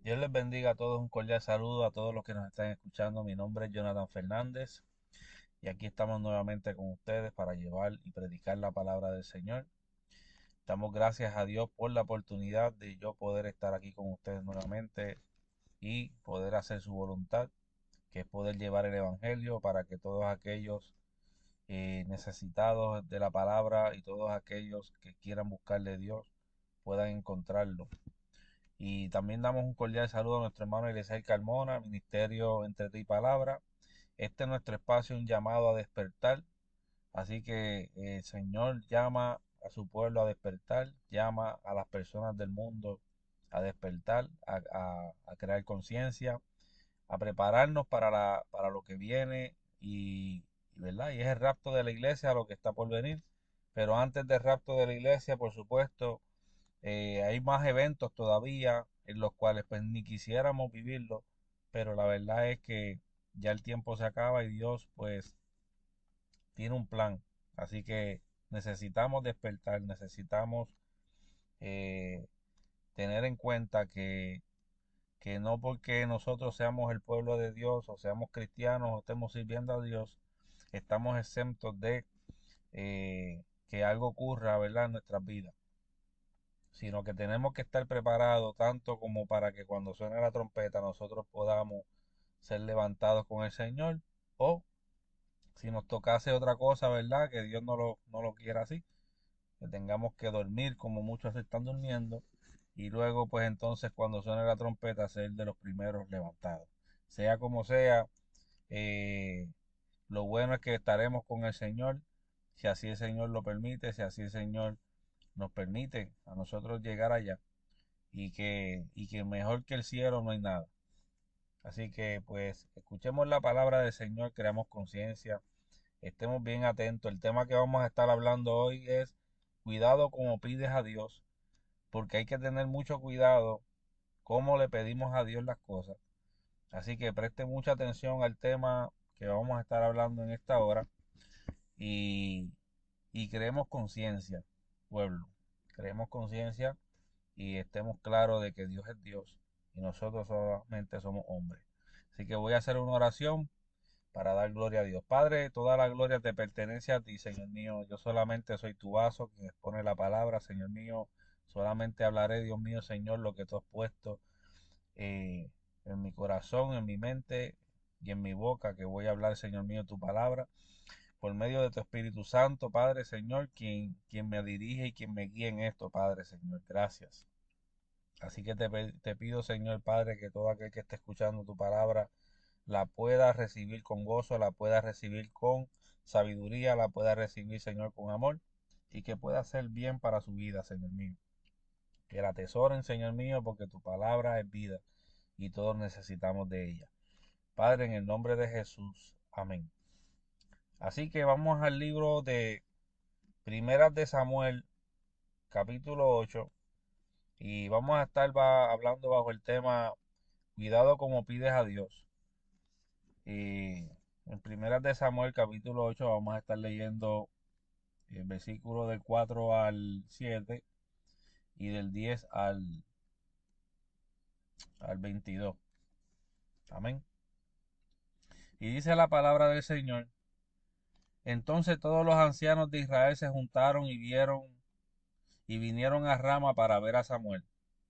Dios les bendiga a todos, un cordial saludo a todos los que nos están escuchando. Mi nombre es Jonathan Fernández y aquí estamos nuevamente con ustedes para llevar y predicar la palabra del Señor. Damos gracias a Dios por la oportunidad de yo poder estar aquí con ustedes nuevamente y poder hacer su voluntad, que es poder llevar el Evangelio para que todos aquellos necesitados de la palabra y todos aquellos que quieran buscarle a Dios puedan encontrarlo. Y también damos un cordial saludo a nuestro hermano Eliezer Carmona, Ministerio Entre Ti y Palabra. Este es nuestro espacio, un llamado a despertar. Así que el Señor llama a su pueblo a despertar, llama a las personas del mundo a despertar, a crear conciencia, a prepararnos para lo que viene ¿verdad? Y es el rapto de la iglesia lo que está por venir. Pero antes del rapto de la iglesia, por supuesto, hay más eventos todavía en los cuales pues ni quisiéramos vivirlo, pero la verdad es que ya el tiempo se acaba y Dios pues tiene un plan. Así que necesitamos despertar, necesitamos eh, tener en cuenta que no porque nosotros seamos el pueblo de Dios o seamos cristianos o estemos sirviendo a Dios, estamos exentos de que algo ocurra, ¿verdad?, en nuestras vidas, sino que tenemos que estar preparados tanto como para que cuando suene la trompeta nosotros podamos ser levantados con el Señor, o si nos tocase otra cosa, ¿verdad? Que Dios no lo quiera así, que tengamos que dormir como muchos están durmiendo y luego pues entonces cuando suene la trompeta ser de los primeros levantados. Sea como sea, eh, lo bueno es que estaremos con el Señor, si así el Señor lo permite, si así el Señor nos permite a nosotros llegar allá y que mejor que el cielo no hay nada. Así que pues escuchemos la palabra del Señor, creamos conciencia, estemos bien atentos. El tema que vamos a estar hablando hoy es cuidado como pides a Dios, porque hay que tener mucho cuidado cómo le pedimos a Dios las cosas. Así que preste mucha atención al tema que vamos a estar hablando en esta hora y, y creemos conciencia, pueblo. Creemos conciencia y estemos claros de que Dios es Dios y nosotros solamente somos hombres. Así que voy a hacer una oración para dar gloria a Dios. Padre, toda la gloria te pertenece a ti, Señor mío. Yo solamente soy tu vaso, quien expone la palabra, Señor mío. Solamente hablaré, Dios mío, Señor, lo que tú has puesto eh, en mi corazón, en mi mente y en mi boca, que voy a hablar, Señor mío, tu palabra. Por medio de tu Espíritu Santo, Padre, Señor, quien me dirige y quien me guíe en esto, Padre, Señor. Gracias. Así que te pido, Señor Padre, que todo aquel que esté escuchando tu palabra la pueda recibir con gozo, la pueda recibir con sabiduría, la pueda recibir, Señor, con amor y que pueda hacer bien para su vida, Señor mío. Que la atesoren, Señor mío, porque tu palabra es vida y todos necesitamos de ella. Padre, en el nombre de Jesús. Amén. Así que vamos al libro de Primeras de Samuel, capítulo 8, y vamos a estar hablando bajo el tema cuidado como pides a Dios. Y en Primeras de Samuel capítulo 8 vamos a estar leyendo el versículo del 4 al 7 y del 10 al 22. Amén. Y dice la palabra del Señor. Entonces todos los ancianos de Israel se juntaron y vinieron a Rama para ver a Samuel.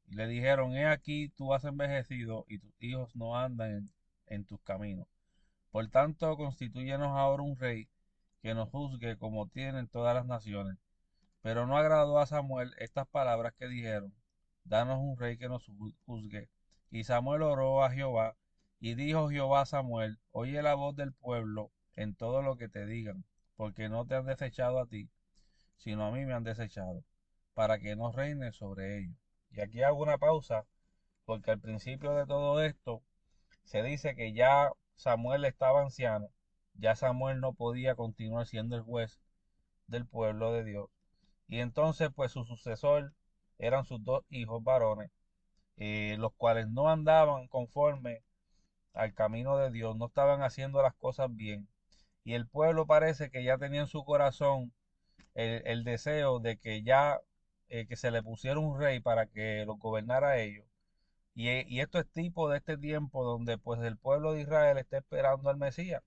Y le dijeron, he aquí tú has envejecido y tus hijos no andan en tus caminos. Por tanto, constitúyenos ahora un rey que nos juzgue como tienen todas las naciones. Pero no agradó a Samuel estas palabras que dijeron, danos un rey que nos juzgue. Y Samuel oró a Jehová, y dijo Jehová a Samuel, oye la voz del pueblo en todo lo que te digan, porque no te han desechado a ti, sino a mí me han desechado, para que no reine sobre ellos. Y aquí hago una pausa, porque al principio de todo esto se dice que ya Samuel estaba anciano, ya Samuel no podía continuar siendo el juez del pueblo de Dios. Y entonces, pues su sucesor eran sus dos hijos varones, los cuales no andaban conforme al camino de Dios, no estaban haciendo las cosas bien. Y el pueblo parece que ya tenía en su corazón el deseo de que ya que se le pusiera un rey para que los gobernara a ellos. Y esto es tipo de este tiempo donde pues el pueblo de Israel está esperando al Mesías.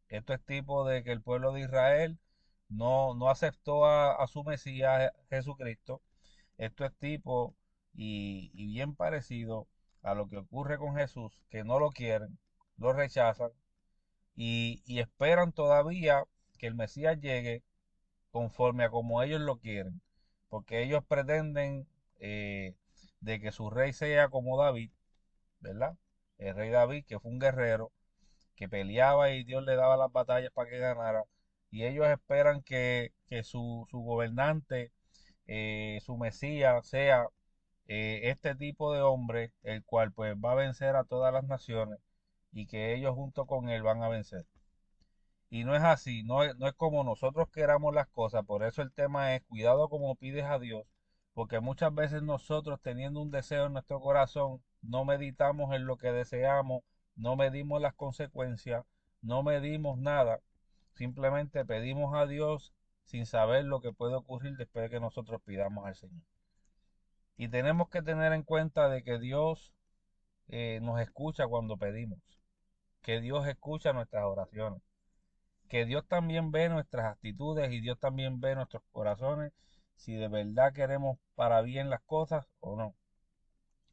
Esto es tipo de que el pueblo de Israel no aceptó a su Mesías Jesucristo. Esto es tipo y bien parecido a lo que ocurre con Jesús, que no lo quieren, lo rechazan y esperan todavía que el Mesías llegue conforme a como ellos lo quieren, porque ellos pretenden eh, de que su rey sea como David, ¿verdad? El rey David, que fue un guerrero, que peleaba y Dios le daba las batallas para que ganara, y ellos esperan que su gobernante, su Mesías, sea este tipo de hombre, el cual pues va a vencer a todas las naciones y que ellos junto con él van a vencer. Y no es así, no es como nosotros queramos las cosas. Por eso el tema es cuidado como pides a Dios, porque muchas veces nosotros teniendo un deseo en nuestro corazón, no meditamos en lo que deseamos, no medimos las consecuencias, no medimos nada, simplemente pedimos a Dios sin saber lo que puede ocurrir después de que nosotros pidamos al Señor. Y tenemos que tener en cuenta de que Dios nos escucha cuando pedimos, que Dios escucha nuestras oraciones, que Dios también ve nuestras actitudes y Dios también ve nuestros corazones, si de verdad queremos para bien las cosas o no.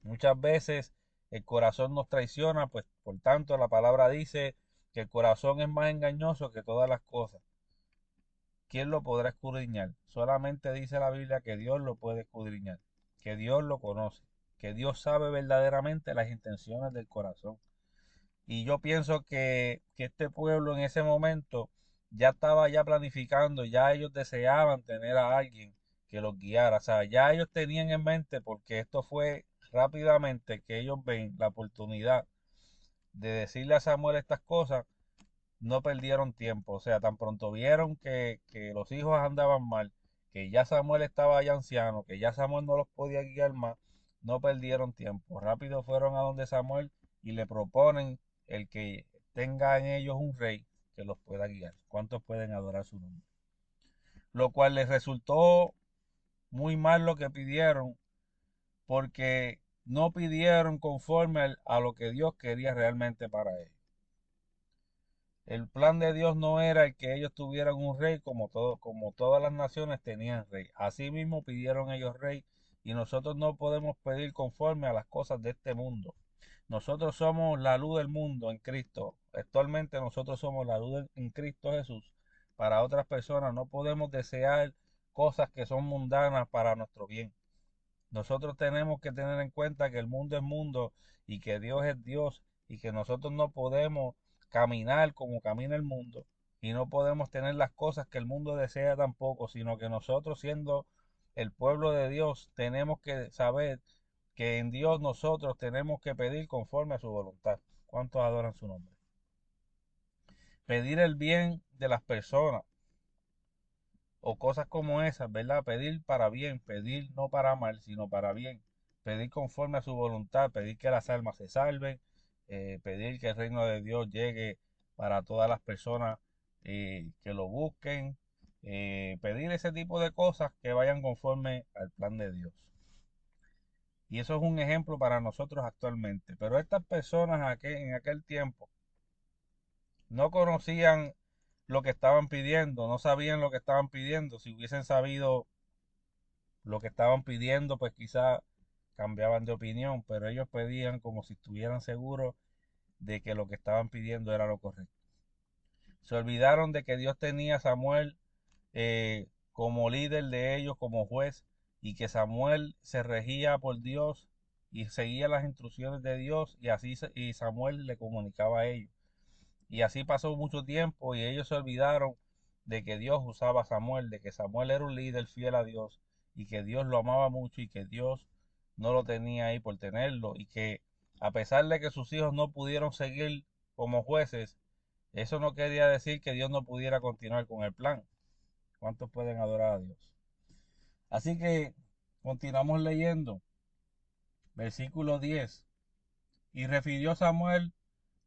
Muchas veces el corazón nos traiciona, pues por tanto la palabra dice que el corazón es más engañoso que todas las cosas. ¿Quién lo podrá escudriñar? Solamente dice la Biblia que Dios lo puede escudriñar, que Dios lo conoce, que Dios sabe verdaderamente las intenciones del corazón. Y yo pienso que este pueblo en ese momento ya estaba ya planificando, ya ellos deseaban tener a alguien que los guiara. O sea, ya ellos tenían en mente, porque esto fue rápidamente que ellos ven la oportunidad de decirle a Samuel estas cosas, no perdieron tiempo. O sea, tan pronto vieron que los hijos andaban mal, que ya Samuel estaba ya anciano, que ya Samuel no los podía guiar más, no perdieron tiempo. Rápido fueron a donde Samuel y le proponen el que tenga en ellos un rey que los pueda guiar. ¿Cuántos pueden adorar su nombre? Lo cual les resultó muy mal lo que pidieron, porque no pidieron conforme a lo que Dios quería realmente para ellos. El plan de Dios no era el que ellos tuvieran un rey como todas las naciones tenían rey. Así mismo pidieron ellos rey y nosotros no podemos pedir conforme a las cosas de este mundo. Nosotros somos la luz del mundo en Cristo. Actualmente nosotros somos la luz en Cristo Jesús. Para otras personas no podemos desear cosas que son mundanas para nuestro bien. Nosotros tenemos que tener en cuenta que el mundo es mundo y que Dios es Dios y que nosotros no podemos caminar como camina el mundo y no podemos tener las cosas que el mundo desea tampoco, sino que nosotros siendo el pueblo de Dios tenemos que saber que en Dios nosotros tenemos que pedir conforme a su voluntad. ¿Cuántos adoran su nombre? Pedir el bien de las personas o cosas como esas, ¿verdad? Pedir para bien, pedir no para mal, sino para bien, pedir conforme a su voluntad, pedir que las almas se salven, pedir que el reino de Dios llegue para todas las personas que lo busquen, pedir ese tipo de cosas que vayan conforme al plan de Dios. Y eso es un ejemplo para nosotros actualmente. Pero estas personas en aquel tiempo no conocían lo que estaban pidiendo, no sabían lo que estaban pidiendo. Si hubiesen sabido lo que estaban pidiendo, pues quizá cambiaban de opinión, pero ellos pedían como si estuvieran seguros de que lo que estaban pidiendo era lo correcto. Se olvidaron de que Dios tenía a Samuel como líder de ellos, como juez, y que Samuel se regía por Dios y seguía las instrucciones de Dios y así y Samuel le comunicaba a ellos. Y así pasó mucho tiempo y ellos se olvidaron de que Dios usaba a Samuel, de que Samuel era un líder fiel a Dios y que Dios lo amaba mucho y que Dios no lo tenía ahí por tenerlo y que a pesar de que sus hijos no pudieron seguir como jueces, eso no quería decir que Dios no pudiera continuar con el plan. ¿Cuántos pueden adorar a Dios? Así que continuamos leyendo. Versículo 10. Y refirió Samuel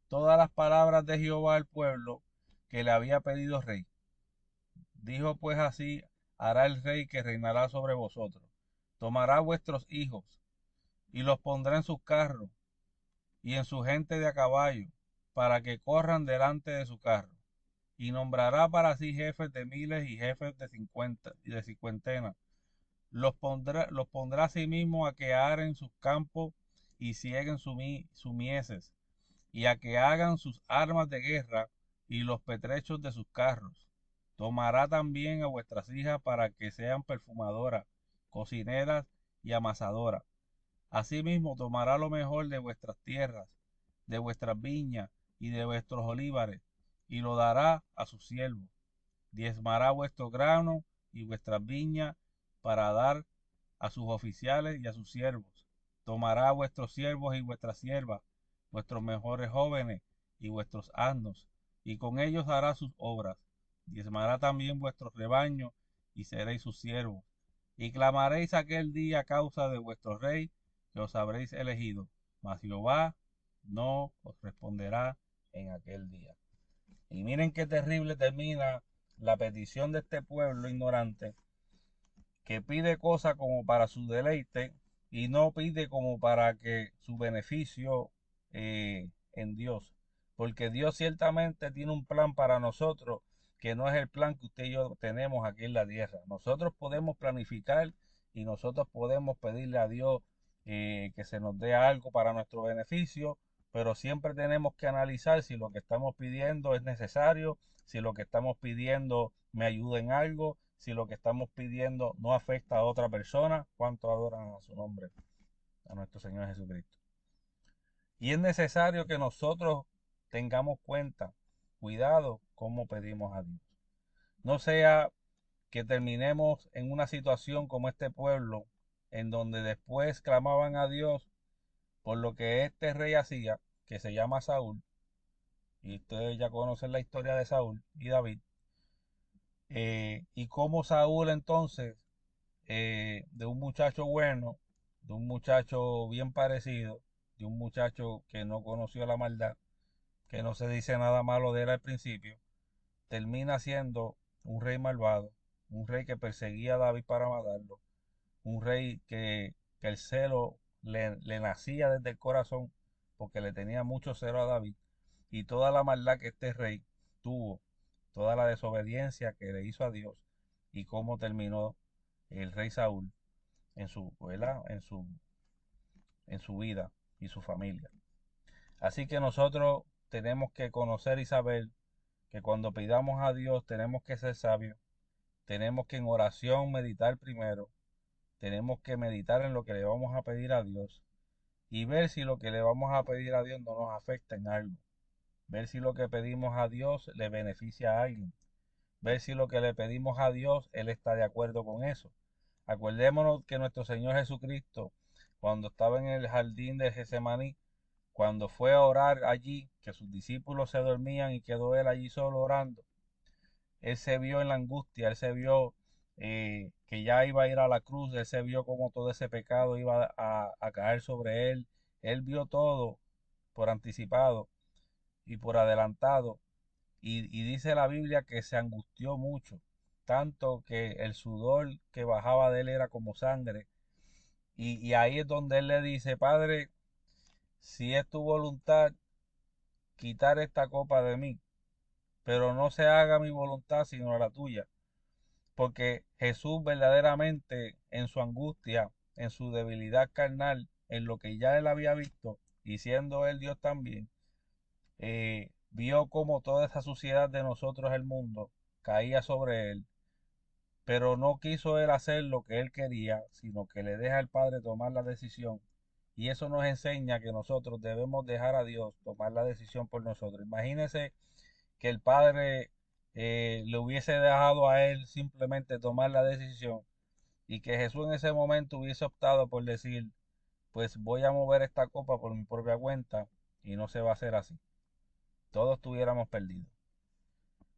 todas las palabras de Jehová al pueblo que le había pedido rey. Dijo pues así hará el rey que reinará sobre vosotros. Tomará vuestros hijos y los pondrá en sus carros y en su gente de a caballo, para que corran delante de su carro. Y nombrará para sí jefes de miles y jefes de 50 y de cincuentena. Los pondrá a sí mismo a que aren sus campos y cieguen sus mieses, y a que hagan sus armas de guerra y los petrechos de sus carros. Tomará también a vuestras hijas para que sean perfumadoras, cocineras y amasadoras. Asimismo tomará lo mejor de vuestras tierras, de vuestras viñas y de vuestros olivares, y lo dará a sus siervos. Diezmará vuestro grano y vuestras viñas para dar a sus oficiales y a sus siervos. Tomará a vuestros siervos y vuestras siervas, vuestros mejores jóvenes y vuestros asnos, y con ellos hará sus obras. Diezmará también vuestros rebaños y seréis sus siervos. Y clamaréis aquel día a causa de vuestro rey que os habréis elegido, mas Jehová no os responderá en aquel día. Y miren qué terrible termina la petición de este pueblo ignorante que pide cosas como para su deleite y no pide como para que su beneficio en Dios. Porque Dios ciertamente tiene un plan para nosotros que no es el plan que usted y yo tenemos aquí en la tierra. Nosotros podemos planificar y nosotros podemos pedirle a Dios que se nos dé algo para nuestro beneficio, pero siempre tenemos que analizar si lo que estamos pidiendo es necesario, si lo que estamos pidiendo me ayuda en algo, si lo que estamos pidiendo no afecta a otra persona. ¿Cuánto adoran a su nombre, a nuestro Señor Jesucristo? Y es necesario que nosotros tengamos cuenta, cuidado cómo pedimos a Dios. No sea que terminemos en una situación como este pueblo, en donde después clamaban a Dios por lo que este rey hacía, que se llama Saúl, y ustedes ya conocen la historia de Saúl y David, y cómo Saúl entonces, de un muchacho bueno, de un muchacho bien parecido, de un muchacho que no conoció la maldad, que no se dice nada malo de él al principio, termina siendo un rey malvado, un rey que perseguía a David para matarlo, un rey que el celo le nacía desde el corazón porque le tenía mucho celo a David, y toda la maldad que este rey tuvo, toda la desobediencia que le hizo a Dios, y cómo terminó el rey Saúl en su, ¿verdad? En su vida y su familia. Así que nosotros tenemos que conocer y saber que cuando pidamos a Dios tenemos que ser sabios, tenemos que en oración meditar primero, tenemos que meditar en lo que le vamos a pedir a Dios y ver si lo que le vamos a pedir a Dios no nos afecta en algo, ver si lo que pedimos a Dios le beneficia a alguien, ver si lo que le pedimos a Dios, Él está de acuerdo con eso. Acordémonos que nuestro Señor Jesucristo, cuando estaba en el jardín de Getsemaní, cuando fue a orar allí, que sus discípulos se dormían y quedó Él allí solo orando, Él se vio en la angustia, Él se vio que ya iba a ir a la cruz, Él se vio como todo ese pecado iba a caer sobre Él vio todo por anticipado y por adelantado, y dice la Biblia que se angustió mucho, tanto que el sudor que bajaba de él era como sangre. Y ahí es donde él le dice, Padre, si es tu voluntad, quitar esta copa de mí, pero no se haga mi voluntad sino la tuya. Porque Jesús verdaderamente en su angustia, en su debilidad carnal, en lo que ya él había visto, y siendo él Dios también, vio como toda esa suciedad de nosotros, el mundo, caía sobre él, pero no quiso él hacer lo que él quería, sino que le deja al Padre tomar la decisión. Y eso nos enseña que nosotros debemos dejar a Dios tomar la decisión por nosotros. Imagínese que el Padre le hubiese dejado a él simplemente tomar la decisión y que Jesús en ese momento hubiese optado por decir, pues voy a mover esta copa por mi propia cuenta, y no se va a hacer así. Todos estuviéramos perdidos.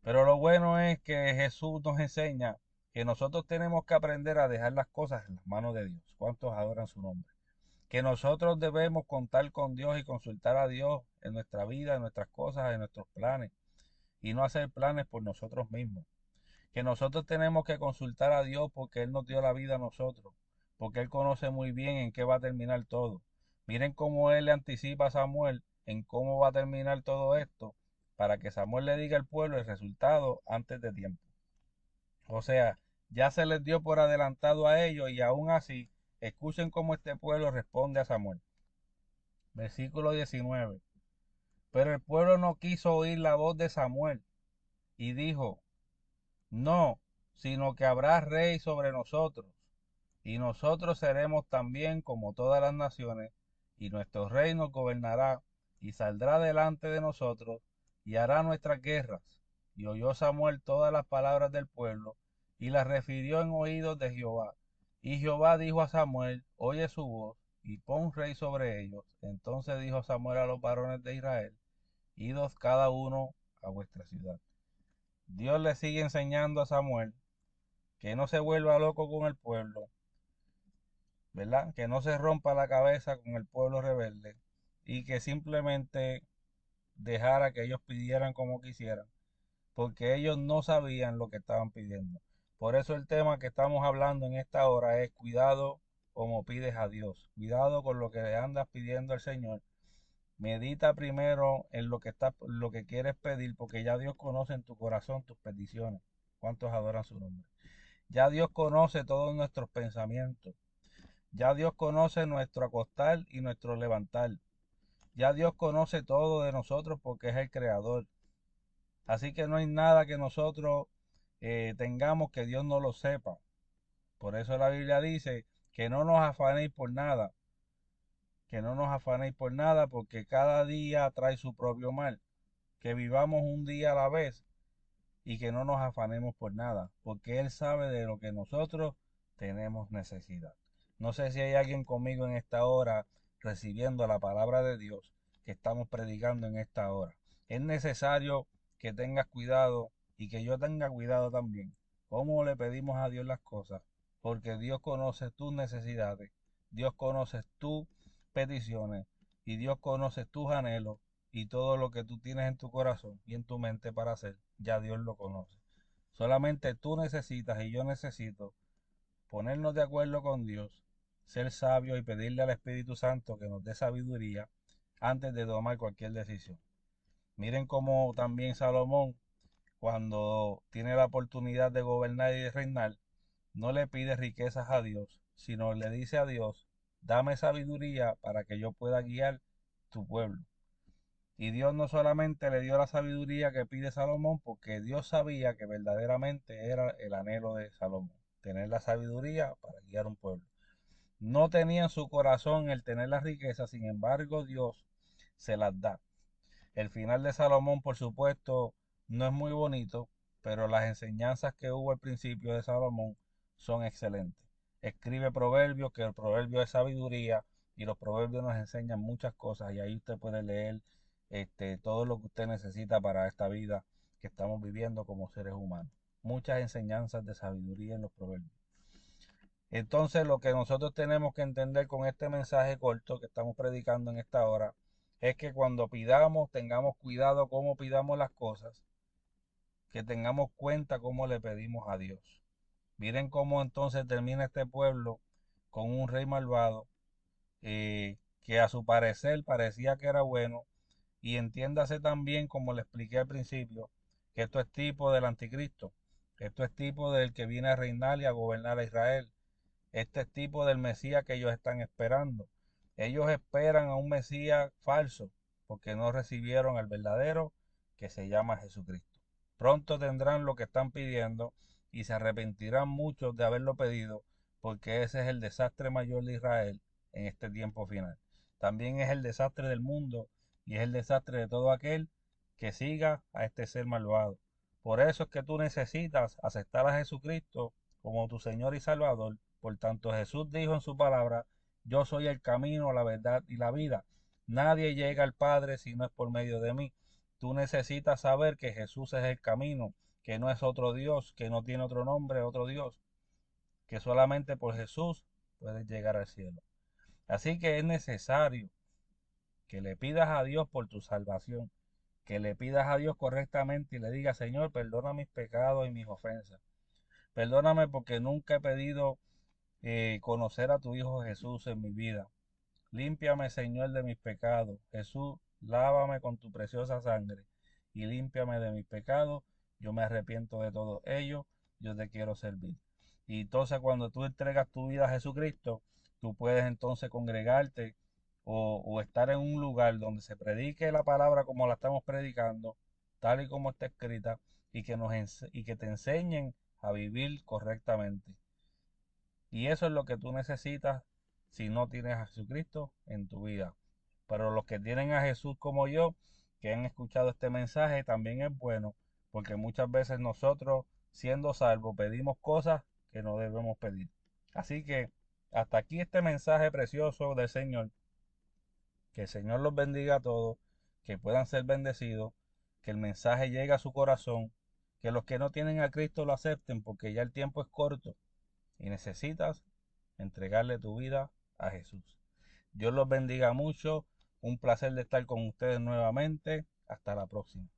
Pero lo bueno es que Jesús nos enseña que nosotros tenemos que aprender a dejar las cosas en las manos de Dios. ¿Cuántos adoran su nombre? Que nosotros debemos contar con Dios y consultar a Dios en nuestra vida, en nuestras cosas, en nuestros planes, y no hacer planes por nosotros mismos. Que nosotros tenemos que consultar a Dios porque Él nos dio la vida a nosotros, porque él conoce muy bien en qué va a terminar todo. Miren cómo él le anticipa a Samuel en cómo va a terminar todo esto, para que Samuel le diga al pueblo el resultado antes de tiempo. O sea, ya se les dio por adelantado a ellos y aún así, escuchen cómo este pueblo responde a Samuel. Versículo 19. Pero el pueblo no quiso oír la voz de Samuel y dijo, no, sino que habrá rey sobre nosotros, y nosotros seremos también como todas las naciones, y nuestro rey nos gobernará, y saldrá delante de nosotros, y hará nuestras guerras. Y oyó Samuel todas las palabras del pueblo, y las refirió en oídos de Jehová. Y Jehová dijo a Samuel, oye su voz, y pon rey sobre ellos. Entonces dijo Samuel a los varones de Israel, idos cada uno a vuestra ciudad. Dios le sigue enseñando a Samuel que no se vuelva loco con el pueblo, ¿verdad? Que no se rompa la cabeza con el pueblo rebelde y que simplemente dejara que ellos pidieran como quisieran, porque ellos no sabían lo que estaban pidiendo. Por eso el tema que estamos hablando en esta hora es cuidado como pides a Dios. Cuidado con lo que le andas pidiendo al Señor. Medita primero en lo que quieres pedir, porque ya Dios conoce en tu corazón tus peticiones. ¿Cuántos adoran su nombre? Ya Dios conoce todos nuestros pensamientos. Ya Dios conoce nuestro acostar y nuestro levantar. Ya Dios conoce todo de nosotros porque es el creador. Así que no hay nada que nosotros tengamos que Dios no lo sepa. Por eso la Biblia dice que no nos afanéis por nada, que no nos afanéis por nada porque cada día trae su propio mal. Que vivamos un día a la vez y que no nos afanemos por nada, porque Él sabe de lo que nosotros tenemos necesidad. No sé si hay alguien conmigo en esta hora recibiendo la palabra de Dios que estamos predicando en esta hora. Es necesario que tengas cuidado y que yo tenga cuidado también. ¿Cómo le pedimos a Dios las cosas? Porque Dios conoce tus necesidades, Dios conoce tus peticiones y Dios conoce tus anhelos y todo lo que tú tienes en tu corazón y en tu mente para hacer, ya Dios lo conoce. Solamente tú necesitas y yo necesito ponernos de acuerdo con Dios, ser sabios y pedirle al Espíritu Santo que nos dé sabiduría antes de tomar cualquier decisión. Miren cómo también Salomón, cuando tiene la oportunidad de gobernar y de reinar, no le pide riquezas a Dios, sino le dice a Dios, dame sabiduría para que yo pueda guiar tu pueblo. Y Dios no solamente le dio la sabiduría que pide Salomón, porque Dios sabía que verdaderamente era el anhelo de Salomón, tener la sabiduría para guiar un pueblo. No tenía en su corazón el tener la riqueza, sin embargo Dios se las da. El final de Salomón, por supuesto, no es muy bonito, pero las enseñanzas que hubo al principio de Salomón son excelentes. Escribe proverbios, que el proverbio es sabiduría, y los proverbios nos enseñan muchas cosas, y ahí usted puede leer todo lo que usted necesita para esta vida que estamos viviendo como seres humanos. Muchas enseñanzas de sabiduría en los proverbios. Entonces, lo que nosotros tenemos que entender con este mensaje corto que estamos predicando en esta hora es que cuando pidamos, tengamos cuidado cómo pidamos las cosas, que tengamos cuenta cómo le pedimos a Dios. Miren cómo entonces termina este pueblo con un rey malvado que a su parecer parecía que era bueno, y entiéndase también, como le expliqué al principio, que esto es tipo del anticristo, esto es tipo del que viene a reinar y a gobernar a Israel. Este es tipo del Mesías que ellos están esperando. Ellos esperan a un Mesías falso porque no recibieron al verdadero que se llama Jesucristo. Pronto tendrán lo que están pidiendo y se arrepentirán muchos de haberlo pedido, porque ese es el desastre mayor de Israel en este tiempo final. También es el desastre del mundo y es el desastre de todo aquel que siga a este ser malvado. Por eso es que tú necesitas aceptar a Jesucristo como tu Señor y Salvador. Por tanto, Jesús dijo en su palabra, yo soy el camino, la verdad y la vida. Nadie llega al Padre si no es por medio de mí. Tú necesitas saber que Jesús es el camino, que no es otro Dios, que no tiene otro nombre, otro Dios, que solamente por Jesús puedes llegar al cielo. Así que es necesario que le pidas a Dios por tu salvación, que le pidas a Dios correctamente y le digas, Señor, perdona mis pecados y mis ofensas. Perdóname porque nunca he pedido conocer a tu Hijo Jesús en mi vida. Límpiame, Señor, de mis pecados. Jesús, lávame con tu preciosa sangre y límpiame de mis pecados. Yo me arrepiento de todo ello. Yo te quiero servir. Y entonces cuando tú entregas tu vida a Jesucristo, tú puedes entonces congregarte o estar en un lugar donde se predique la palabra como la estamos predicando, tal y como está escrita, y que te enseñen a vivir correctamente. Y eso es lo que tú necesitas si no tienes a Jesucristo en tu vida. Pero los que tienen a Jesús como yo, que han escuchado este mensaje, también es bueno, porque muchas veces nosotros, siendo salvos, pedimos cosas que no debemos pedir. Así que hasta aquí este mensaje precioso del Señor. Que el Señor los bendiga a todos, que puedan ser bendecidos, que el mensaje llegue a su corazón, que los que no tienen a Cristo lo acepten, porque ya el tiempo es corto y necesitas entregarle tu vida a Jesús. Dios los bendiga mucho. Un placer de estar con ustedes nuevamente. Hasta la próxima.